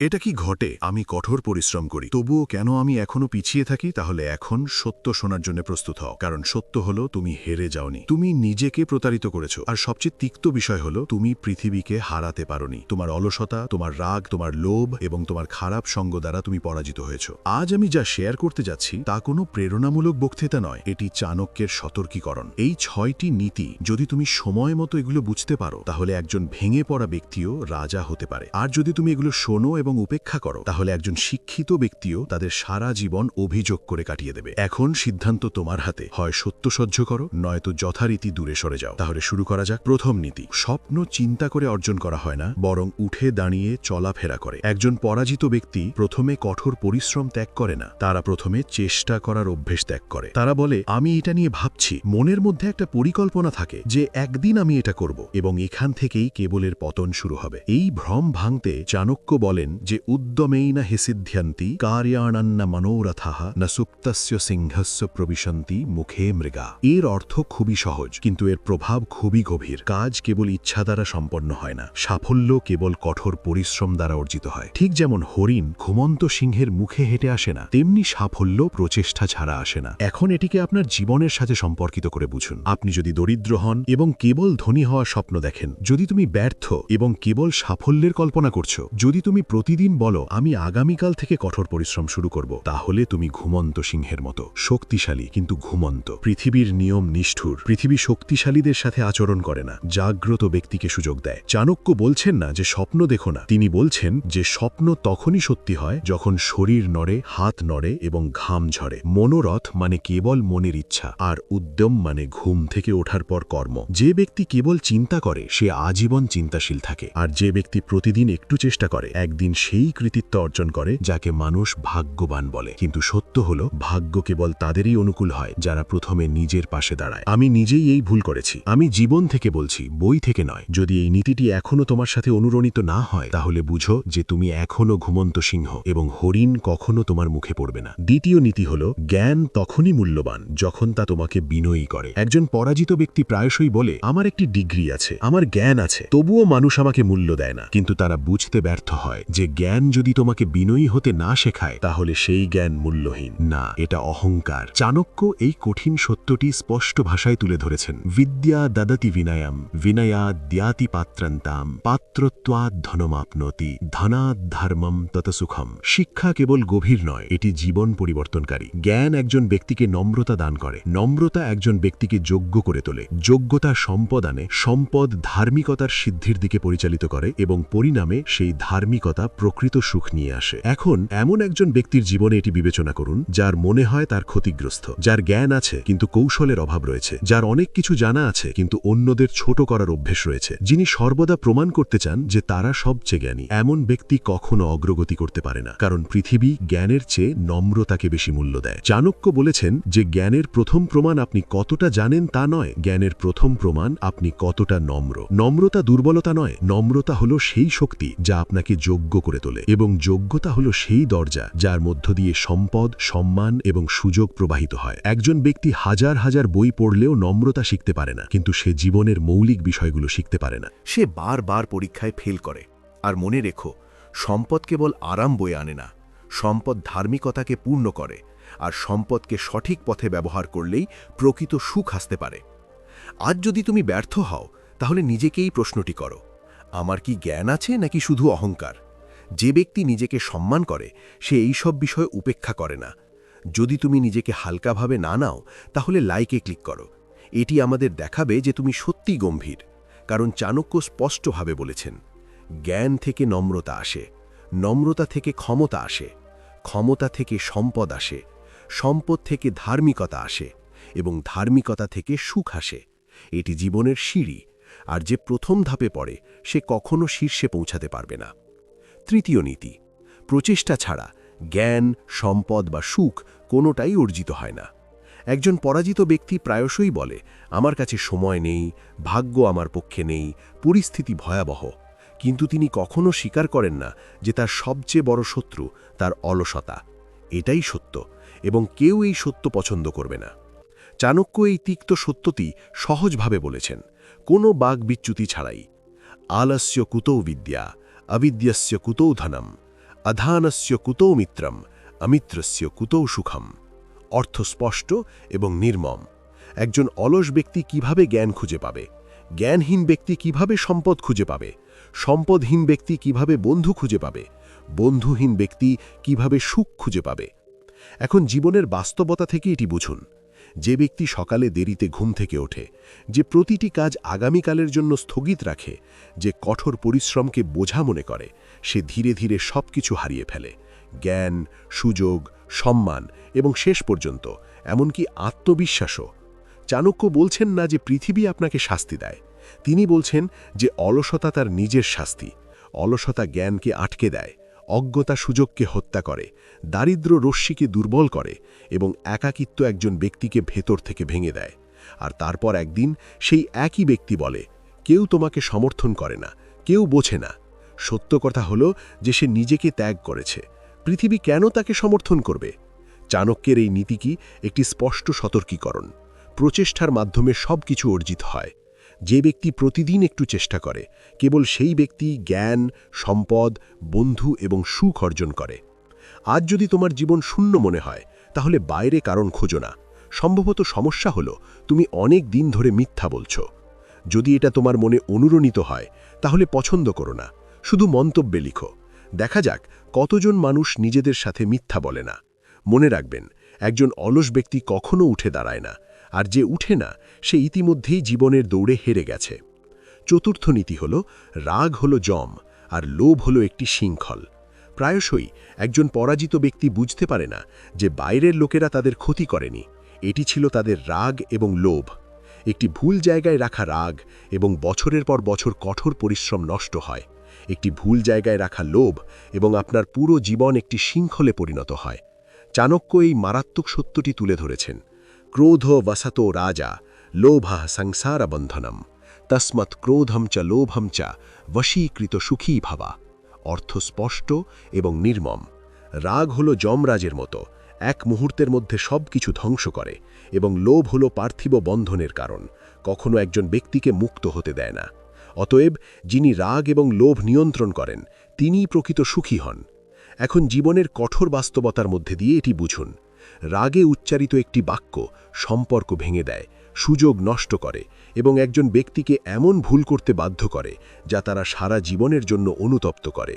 এটা কি ঘটে? আমি কঠোর পরিশ্রম করি, তবুও কেন আমি এখনো পিছিয়ে থাকি? তাহলে এখন সত্য শোনার জন্য প্রস্তুত হও, কারণ সত্য হলো তুমি হেরে যাওনি, তুমি নিজেকে প্রতারিত করেছো। আর সবচেয়ে তিক্ত বিষয় হলো তুমি পৃথিবীকে হারাতে পারোনি। তোমার অলসতা, তোমার রাগ, তোমার লোভ এবং তোমার খারাপ সঙ্গ দ্বারা তুমি পরাজিত হয়েছো। আজ আমি যা শেয়ার করতে যাচ্ছি তা কোনো প্রেরণামূলক বক্তৃতা নয়, এটি চাণক্যের সতর্কীকরণ। এই 6টি নীতি যদি তুমি সময় মতো এগুলো বুঝতে পারো, তাহলে একজন ভেঙে পড়া ব্যক্তিও রাজা হতে পারে। আর যদি তুমি এগুলো শোনো এবং উপেক্ষা করো, তাহলে একজন শিক্ষিত ব্যক্তিও তাদের সারা জীবন অভিযোগ করে কাটিয়ে দেবে। এখন সিদ্ধান্ত তোমার হাতে, হয় সত্য সহ্য করো, নয়তো যথারীতি দূরে সরে যাও। তাহলে শুরু করা যাক। প্রথম নীতি: স্বপ্ন চিন্তা করে অর্জন করা হয় না, বরং উঠে দাঁড়িয়ে চলাফেরা করে। একজন পরাজিত ব্যক্তি প্রথমে কঠোর পরিশ্রম ত্যাগ করে না, তারা প্রথমে চেষ্টা করার অভ্যেস ত্যাগ করে। তারা বলে, আমি এটা নিয়ে ভাবছি, মনের মধ্যে একটা পরিকল্পনা থাকে যে একদিন আমি এটা করব, এবং এখান থেকেই কেবলের পতন শুরু হবে। এই ভ্রম ভাঙতে চাণক্য বলেন যে উদ্যমেই না হি সিদ্ধ্যন্তি কার্যাণান্না মনোরথাঃ না সুপ্তস্য সিংহস্য প্রবিশন্তি মুখে মৃগা। এর অর্থ খুবই সহজ, কিন্তু এর প্রভাব খুবই গভীর। কাজ কেবল ইচ্ছা দ্বারা সম্পন্ন হয় না, সাফল্য কেবল কঠোর পরিশ্রম দ্বারা অর্জিত হয়। ঠিক যেমন হরিণ ঘুমন্ত সিংহের মুখে হেঁটে আসে না, তেমনি সাফল্য প্রচেষ্টা ছাড়া আসে না। এখন এটিকে আপনার জীবনের সাথে সম্পর্কিত করে বুঝুন। আপনি যদি দরিদ্র হন এবং কেবল ধনী হওয়ার স্বপ্ন দেখেন, যদি তুমি ব্যর্থ এবং কেবল সাফল্যের কল্পনা করছো, যদি তুমি প্রতিদিন বলো আমি আগামীকাল থেকে কঠোর পরিশ্রম শুরু করব, তাহলে তুমি ঘুমন্ত সিংহের মতো, শক্তিশালী কিন্তু ঘুমন্ত। পৃথিবীর নিয়ম নিষ্ঠুর, পৃথিবী শক্তিশালীদের সাথে আচরণ করে না, জাগ্রত ব্যক্তিকে সুযোগ দেয়। চাণক্য বলছেন না যে স্বপ্ন দেখো না, তিনি বলছেন যে স্বপ্ন তখনই সত্যি হয় যখন শরীর নড়ে, হাত নড়ে এবং ঘাম ঝরে। মনোরথ মানে কেবল মনের ইচ্ছা, আর উদ্যম মানে ঘুম থেকে ওঠার পর কর্ম। যে ব্যক্তি কেবল চিন্তা করে সে আজীবন চিন্তাশীল থাকে, আর যে ব্যক্তি প্রতিদিন একটু চেষ্টা করে একদিন সেই কৃতিত্ব অর্জন করে যাকে মানুষ ভাগ্যবান বলে। কিন্তু সত্য হলো, ভাগ্য কেবল তাদেরই অনুকূল হয় যারা প্রথমে নিজের পাশে দাঁড়ায়। আমি নিজেই এই ভুল করেছি, আমি জীবন থেকে বলছি, বই থেকে নয়। যদি এই নীতিটি এখনো তোমার সাথে অনুরণিত না হয়, তাহলে বুঝো যে তুমি এখনো ঘুমন্ত সিংহ, এবং হরিণ কখনো তোমার মুখে পড়বে না। দ্বিতীয় নীতি হলো, জ্ঞান তখনই মূল্যবান যখন তা তোমাকে বিনয়ী করে। একজন পরাজিত ব্যক্তি প্রায়শই বলে, আমার একটি ডিগ্রি আছে, আমার জ্ঞান আছে, তবুও মানুষ আমাকে মূল্য দেয় না। কিন্তু তারা বুঝতে ব্যর্থ হয় যে জ্ঞান যদি তোমাকে বিনয়ী হতে না শেখায়, তাহলে সেই জ্ঞান মূল্যহীন না, এটা অহংকার। চাণক্য এই কঠিন সত্যটি স্পষ্ট ভাষায় তুলে ধরেছেন। বিদ্যা দদতি বিনয়ম, বিনয়াদ দ্যাতি পাত্রান্তাম, পাত্রত্বাদ ধনমাপ্নতি, ধনাদ ধর্মম তত সুখম। শিক্ষা কেবল গভীর নয়, এটি জীবন পরিবর্তনকারী। জ্ঞান একজন ব্যক্তিকে নম্রতা দান করে, নম্রতা একজন ব্যক্তিকে যোগ্য করে তোলে, যোগ্যতা সম্পদ আনে, সম্পদ ধার্মিকতার সিদ্ধির দিকে পরিচালিত করে, এবং পরিণামে সেই ধার্মিকতা প্রকৃত সুখ নিয়ে আসে। এখন এমন একজন ব্যক্তির জীবনে এটি বিবেচনা করুন, যার মনে হয় তার ক্ষতিগ্রস্ত, যার জ্ঞান আছে কিন্তু কৌশলের অভাব রয়েছে, যার অনেক কিছু জানা আছে কিন্তু অন্যদের ছোট করার অভ্যেস রয়েছে, যিনি সর্বদা প্রমাণ করতে চান যে তারা সবচেয়ে জ্ঞানী। এমন ব্যক্তি কখনো অগ্রগতি করতে পারে না, কারণ পৃথিবী জ্ঞানের চেয়ে নম্রতাকে বেশি মূল্য দেয়। চাণক্য বলেছেন যে জ্ঞানের প্রথম প্রমাণ আপনি কতটা জানেন তা নয়, জ্ঞানের প্রথম প্রমাণ আপনি কতটা নম্র। নম্রতা দুর্বলতা নয়, নম্রতা হলো সেই শক্তি যা আপনাকে যোগ্য করে তোলে, এবং যোগ্যতা হলো সেই দরজা যার মধ্য দিয়ে সম্পদ, সম্মান এবং সুযোগ প্রবাহিত হয়। একজন ব্যক্তি হাজার হাজার বই পড়লেও নম্রতা শিখতে পারে না, কিন্তু সে জীবনের মৌলিক বিষয়গুলো শিখতে পারে না। সে বারবার পরীক্ষায় ফেল করে। আর মনে রেখো, সম্পদ কেবল আরাম বয়ে আনে না, সম্পদ ধার্মিকতাকে পূর্ণ করে, আর সম্পদকে সঠিক পথে ব্যবহার করলেই প্রকৃত সুখ আসতে পারে। আজ যদি তুমি ব্যর্থ হও, তাহলে নিজেকেই প্রশ্নটি করো, আমার কি জ্ঞান আছে নাকি শুধু অহংকার? যে ব্যক্তি নিজেকে সম্মান করে সে এইসব বিষয় উপেক্ষা করে না। যদি তুমি নিজেকে হালকাভাবে না নাও, তাহলে লাইকে ক্লিক করো। এটি আমাদের দেখাবে যে তুমি সত্যিই গম্ভীর। কারণ চাণক্য স্পষ্টভাবে বলেছেন, জ্ঞান থেকে নম্রতা আসে, নম্রতা থেকে ক্ষমতা আসে, ক্ষমতা থেকে সম্পদ আসে, সম্পদ থেকে ধার্মিকতা আসে, এবং ধার্মিকতা থেকে সুখ আসে। এটি জীবনের সিঁড়ি, আর যে প্রথম ধাপে পড়ে সে কখনো শীর্ষে পৌঁছাতে পারবে না। তৃতীয় নীতি: প্রচেষ্টা ছাড়া জ্ঞান, সম্পদ বা সুখ কোনোটাই অর্জিত হয় না। একজন পরাজিত ব্যক্তি প্রায়শই বলে, আমার কাছে সময় নেই, ভাগ্য আমার পক্ষে নেই, পরিস্থিতি ভয়াবহ। কিন্তু তিনি কখনো স্বীকার করেন না যে তার সবচেয়ে বড় শত্রু তার অলসতা। এটাই সত্য, এবং কেউ এই সত্য পছন্দ করবে না। চাণক্য এই তিক্ত সত্যটি সহজভাবে বলেছেন, কোনো বাক বিচ্যুতি ছাড়াই। আলস্য কুতৌ বিদ্যা, অবিদ্যস্য কুতৌ ধনম, অধানস্য কুতো মিত্রম অমিত্রস্য কুতো সুখম। অর্থ স্পষ্ট এবং নির্মম। একজন অলস ব্যক্তি কিভাবে জ্ঞান খুঁজে পাবে? জ্ঞানহীন ব্যক্তি কিভাবে সম্পদ খুঁজে পাবে? সম্পদহীন ব্যক্তি কিভাবে বন্ধু খুঁজে পাবে? বন্ধুহীন ব্যক্তি কিভাবে সুখ খুঁজে পাবে? এখন জীবনের বাস্তবতা থেকে এটি বুঝুন। যে ব্যক্তি সকালে দেরিতে ঘুম থেকে ওঠে, যে প্রতিটি কাজ আগামীকালের জন্য স্থগিত রাখে, যে কঠোর পরিশ্রমকে বোঝা মনে করে, সে ধীরে ধীরে সবকিছু হারিয়ে ফেলে। জ্ঞান, সুযোগ, সম্মান এবং শেষ পর্যন্ত এমনকি আত্মবিশ্বাসও। চাণক্য বলছেন না যে পৃথিবী আপনাকে শাস্তি দেয়, তিনি বলছেন যে অলসতা তার নিজের শাস্তি। অলসতা জ্ঞানকে আটকে দেয়, অজ্ঞতা সুযোগকে হত্যা করে, দারিদ্র্য রশ্মিকে দুর্বল করে এবং একাকিত্ব একজন ব্যক্তিকে ভেতর থেকে ভেঙে দেয়। আর তারপর একদিন সেই একই ব্যক্তি বলে, কেউ তোমাকে সমর্থন করে না, কেউ বোঝে না। সত্য কথা হলো যে সে নিজেকে ত্যাগ করেছে। পৃথিবী কেন তাকে সমর্থন করবে? চাণক্যের এই নীতি কি একটি স্পষ্ট সতর্কীকরণ। প্রচেষ্টার মাধ্যমে সব কিছু অর্জিত হয়। যে ব্যক্তি প্রতিদিন একটু চেষ্টা করে, কেবল সেই ব্যক্তি জ্ঞান, সম্পদ, বন্ধু এবং সুখ অর্জন করে। আজ যদি তোমার জীবন শূন্য মনে হয়, তাহলে বাইরে কারণ খোঁজো না। সম্ভবত সমস্যা হলো তুমি অনেক দিন ধরে মিথ্যা বলছো। যদি এটা তোমার মনে অনুরণিত হয়, তাহলে পছন্দ করো না, শুধু মন্তব্যে লিখো। দেখা যাক কতজন মানুষ নিজেদের সাথে মিথ্যা বলে না। মনে রাখবেন, একজন অলস ব্যক্তি কখনো উঠে দাঁড়ায় না, আর যে উঠে না সে ইতিমধ্যেই জীবনের দৌড়ে হেরে গেছে। চতুর্থ নীতি হল, রাগ হল জম আর লোভ হল একটি শৃঙ্খল। প্রায়শই একজন পরাজিত ব্যক্তি বুঝতে পারে না যে বাইরের লোকেরা তাদের ক্ষতি করেনি, এটি ছিল তাদের রাগ এবং লোভ। একটি ভুল জায়গায় রাখা রাগ এবং বছরের পর বছর কঠোর পরিশ্রম নষ্ট হয়। একটি ভুল জায়গায় রাখা লোভ এবং আপনার পুরো জীবন একটি শৃঙ্খলে পরিণত হয়। চাণক্য এই মারাত্মক সত্যটি তুলে ধরেছেন। ক্রোধ বসতো রাজা লোভা সংসার বন্ধনম তস্মৎ ক্রোধম চ লোভম চ বশীকৃত সুখী ভাবা। অর্থ স্পষ্ট এবং নির্মম। রাগ হল যমরাজের মতো, এক মুহূর্তের মধ্যে সব কিছু ধ্বংস করে, এবং লোভ হল পার্থিব বন্ধনের কারণ, কখনো একজন ব্যক্তিকে মুক্ত হতে দেয় না। অতএব যিনি রাগ এবং লোভ নিয়ন্ত্রণ করেন, তিনিই প্রকৃত সুখী হন। এখন জীবনের কঠোর বাস্তবতার মধ্যে দিয়ে এটি বুঝুন। রাগে উচ্চারিত একটি বাক্য সম্পর্ক ভেঙে দেয়, সুযোগ নষ্ট করে এবং একজন ব্যক্তিকে এমন ভুল করতে বাধ্য করে যা তারা সারা জীবনের জন্য অনুতপ্ত করে।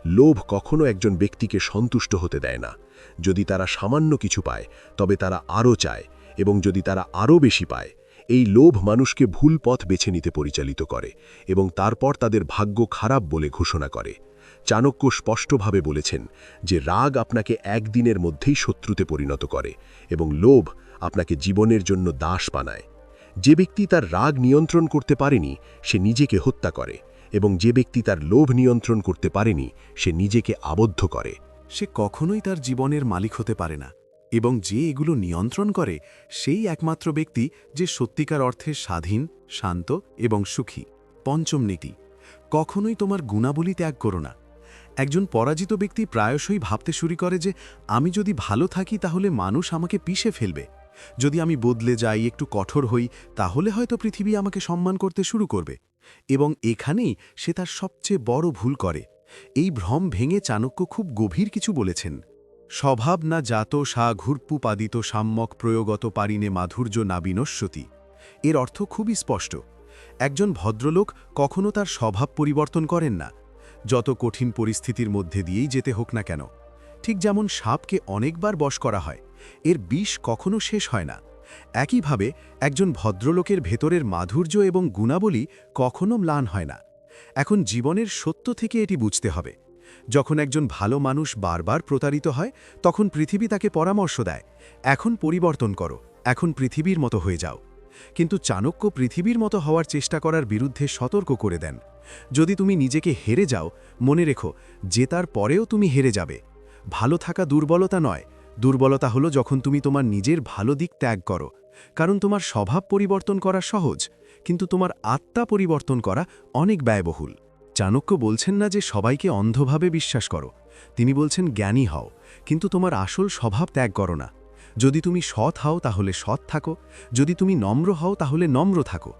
লোভ কখনো একজন ব্যক্তিকে সন্তুষ্ট হতে দেয় না। যদি তারা সামান্য কিছু পায়, তবে তারা আরও চায়, এবং যদি তারা আরও বেশি পায়, এই লোভ মানুষকে ভুল পথ বেছে নিতে পরিচালিত করে এবং তারপর তাদের ভাগ্য খারাপ বলে ঘোষণা করে। চাণক্য স্পষ্টভাবে বলেছেন যে রাগ আপনাকে একদিনের মধ্যেই শত্রুতে পরিণত করে এবং লোভ আপনাকে জীবনের জন্য দাস বানায়। যে ব্যক্তি তার রাগ নিয়ন্ত্রণ করতে পারেনি, সে নিজেকে হত্যা করে, এবং যে ব্যক্তি তার লোভ নিয়ন্ত্রণ করতে পারেনি, সে নিজেকে আবদ্ধ করে। সে কখনোই তার জীবনের মালিক হতে পারে না, এবং যে এগুলো নিয়ন্ত্রণ করে সেই একমাত্র ব্যক্তি যে সত্যিকার অর্থে স্বাধীন, শান্ত এবং সুখী। পঞ্চম নীতি, কখনোই তোমার গুণাবলী ত্যাগ করো না। একজন পরাজিত ব্যক্তি প্রায়শই ভাবতে শুরু করে যে আমি যদি ভালো থাকি তাহলে মানুষ আমাকে পিষে ফেলবে, যদি আমি বদলে যাই, একটু কঠোর হই, তাহলে হয়তো পৃথিবী আমাকে সম্মান করতে শুরু করবে। এবং এখানেই সে তার সবচেয়ে বড় ভুল করে। এই ভ্রম ভেঙে চাণক্য খুব গভীর কিছু বলেছেন। স্বভাব না জাত সা ঘুর্পুপাদিত সাম্যক প্রয়োগত পারিনে মাধুর্য না বিনশ্যতি। এর অর্থ খুবই স্পষ্ট। একজন ভদ্রলোক কখনো তার স্বভাব পরিবর্তন করেন না, যত কঠিন পরিস্থিতির মধ্যে দিয়েই যেতে হোক না কেন। ঠিক যেমন সাপকে অনেকবার বশ করা হয়, এর বিষ কখনো শেষ হয় না। একইভাবে একজন ভদ্রলোকের ভেতরের মাধুর্য এবং গুণাবলী কখনো ম্লান হয় না। এখন জীবনের সত্য থেকে এটি বুঝতে হবে। যখন একজন ভালো মানুষ বারবার প্রতারিত হয়, তখন পৃথিবী তাকে পরামর্শ দেয়, এখন পরিবর্তন করো, এখন পৃথিবীর মতো হয়ে যাও। কিন্তু চাণক্য পৃথিবীর মতো হওয়ার চেষ্টা করার বিরুদ্ধে সতর্ক করে দেন। যদি তুমি নিজেকে হেরে যাও, মনে রেখো জেতার পরেও তুমি হেরে যাবে। ভালো থাকা দুর্বলতা নয়, দুর্বলতা হলো যখন তুমি তোমার নিজের ভালো দিক ত্যাগ করো। কারণ তোমার স্বভাব পরিবর্তন করা সহজ, কিন্তু তোমার আত্মা পরিবর্তন করা অনেক ব্যয়বহুল। চাণক্য বলছেন না যে সবাইকে অন্ধভাবে বিশ্বাস করো, তিনি বলছেন জ্ঞানী হও, কিন্তু তোমার আসল স্বভাব ত্যাগ করো না। যদি তুমি সৎ হও তাহলে সৎ থাকো, যদি তুমি নম্র হও তাহলে নম্র থাকো।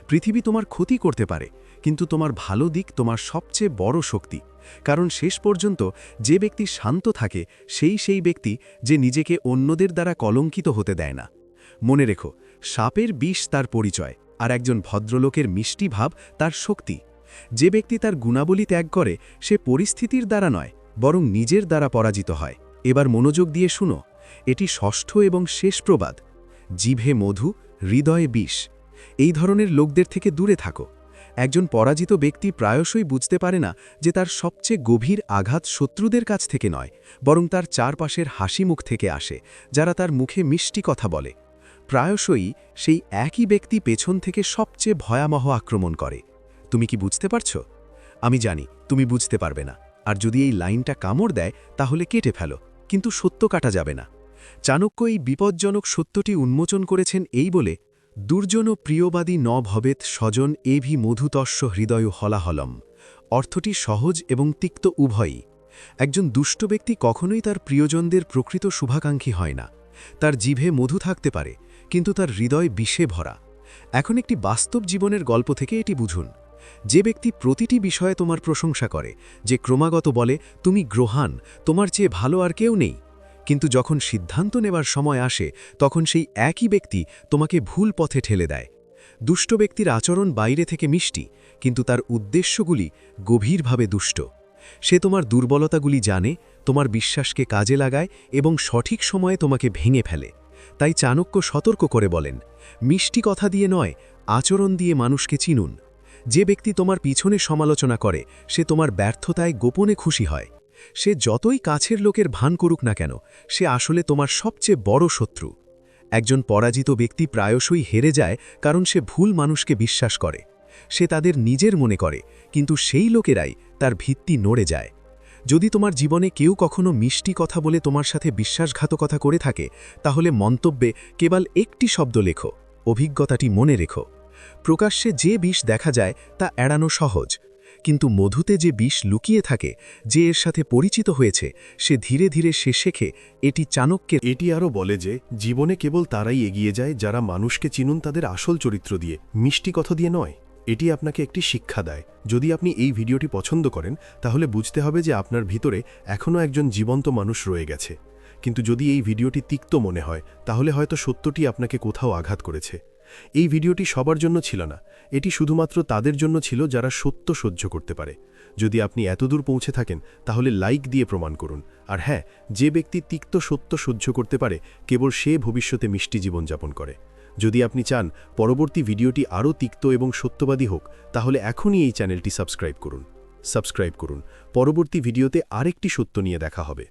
পৃথিবী তোমার ক্ষতি করতে পারে, কিন্তু তোমার ভালো দিক তোমার সবচেয়ে বড় শক্তি। কারণ শেষ পর্যন্ত যে ব্যক্তি শান্ত থাকে সেই ব্যক্তি যে নিজেকে অন্যদের দ্বারা কলঙ্কিত হতে দেয় না। মনে রেখো, সাপের বিষ তার পরিচয়, আর একজন ভদ্রলোকের মিষ্টি ভাব তার শক্তি। যে ব্যক্তি তার গুণাবলী ত্যাগ করে সে পরিস্থিতির দ্বারা নয়, বরং নিজের দ্বারা পরাজিত হয়। এবার মনোযোগ দিয়ে শুনো, এটি ষষ্ঠ এবং শেষ প্রবাদ। জিভে মধু, হৃদয়ে বিষ। এই ধরনের লোকদের থেকে দূরে থাকো। একজন পরাজিত ব্যক্তি প্রায়শই বুঝতে পারে না যে তার সবচেয়ে গভীর আঘাত শত্রুদের কাছ থেকে নয়, বরং তার চারপাশের হাসি মুখ থেকে আসে, যারা তার মুখে মিষ্টি কথা বলে। প্রায়শই সেই একই ব্যক্তি পেছন থেকে সবচেয়ে ভয়াবহ আক্রমণ করে। তুমি কি বুঝতে পারছো? আমি জানি তুমি বুঝতে পারবে না, আর যদি এই লাইনটা কামড় দেয় তাহলে কেটে ফেলো, কিন্তু সত্য কাটা যাবে না। চাণক্য এই বিপজ্জনক সত্যটি উন্মোচন করেছেন এই বলে, দুর্জন প্রিয়বাদী ন ভবেত স্বজন এভি মধুতস্য হৃদয় হলাহলম। অর্থটি সহজ এবং তিক্ত উভয়ই। একজন দুষ্ট ব্যক্তি কখনোই তার প্রিয়জনদের প্রকৃত শুভাকাঙ্ক্ষী হয় না। তার জিভে মধু থাকতে পারে, কিন্তু তার হৃদয় বিষে ভরা। এখন একটি বাস্তব জীবনের গল্প থেকে এটি বুঝুন। যে ব্যক্তি প্রতিটি বিষয়ে তোমার প্রশংসা করে, যে ক্রমাগত বলে তুমি গ্রহাণ, তোমার চেয়ে ভালো আর কেউ নেই, কিন্তু যখন সিদ্ধান্ত নেবার সময় আসে তখন সেই একই ব্যক্তি তোমাকে ভুল পথে ঠেলে দেয়। দুষ্ট ব্যক্তির আচরণ বাইরে থেকে মিষ্টি, কিন্তু তার উদ্দেশ্যগুলি গভীরভাবে দুষ্ট। সে তোমার দুর্বলতাগুলি জানে, তোমার বিশ্বাসকে কাজে লাগায় এবং সঠিক সময়ে তোমাকে ভেঙে ফেলে। তাই চাণক্য সতর্ক করে বলেন, মিষ্টি কথা দিয়ে নয়, আচরণ দিয়ে মানুষকে চিনুন। যে ব্যক্তি তোমার পিছনে সমালোচনা করে সে তোমার ব্যর্থতায় গোপনে খুশি হয়। সে যতই কাছের লোকের ভান করুক না কেন, সে আসলে তোমার সবচেয়ে বড় শত্রু। একজন পরাজিত ব্যক্তি প্রায়শই হেরে যায় কারণ সে ভুল মানুষকে বিশ্বাস করে। সে তাদের নিজের মনে করে, কিন্তু সেই লোকেরাই তার ভিত্তি নড়ে যায়। যদি তোমার জীবনে কেউ কখনো মিষ্টি কথা বলে তোমার সাথে বিশ্বাসঘাতকতা করে থাকে, তাহলে মন্তব্যে কেবল একটি শব্দ লেখো, অভিজ্ঞতাটি মনে রেখো। প্রকাশ্যে যে বিষ দেখা যায় তা এড়ানো সহজ, কিন্তু মধুতে যে বিষ লুকিয়ে থাকে, যে এর সাথে পরিচিত হয়েছে সে ধীরে ধীরে সে শেখে এটি চাণক্যের। এটি আরও বলে যে জীবনে কেবল তারাই এগিয়ে যায় যারা মানুষকে চিনুন তাদের আসল চরিত্র দিয়ে, মিষ্টি কথা দিয়ে নয়। এটি আপনাকে একটি শিক্ষা দেয়। যদি আপনি এই ভিডিওটি পছন্দ করেন তাহলে বুঝতে হবে যে আপনার ভিতরে এখনও একজন জীবন্ত মানুষ রয়ে গেছে। কিন্তু যদি এই ভিডিওটি তিক্ত মনে হয় তাহলে হয়তো সত্যটি আপনাকে কোথাও আঘাত করেছে। এই ভিডিওটি সবার জন্য ছিল না, এটি শুধুমাত্র তাদের জন্য ছিল যারা সত্য সহ্য করতে পারে। যদি আপনি এতদূর পৌঁছে থাকেন তাহলে লাইক দিয়ে প্রমাণ করুন। আর হ্যাঁ, যে ব্যক্তি তিক্ত সত্য সহ্য করতে পারে কেবল সে ভবিষ্যতে মিষ্টি জীবনযাপন করে। যদি আপনি চান পরবর্তী ভিডিওটি আরও তিক্ত এবং সত্যবাদী হোক তাহলে এখনই এই চ্যানেলটি সাবস্ক্রাইব করুন। পরবর্তী ভিডিওতে আরেকটি সত্য নিয়ে দেখা হবে।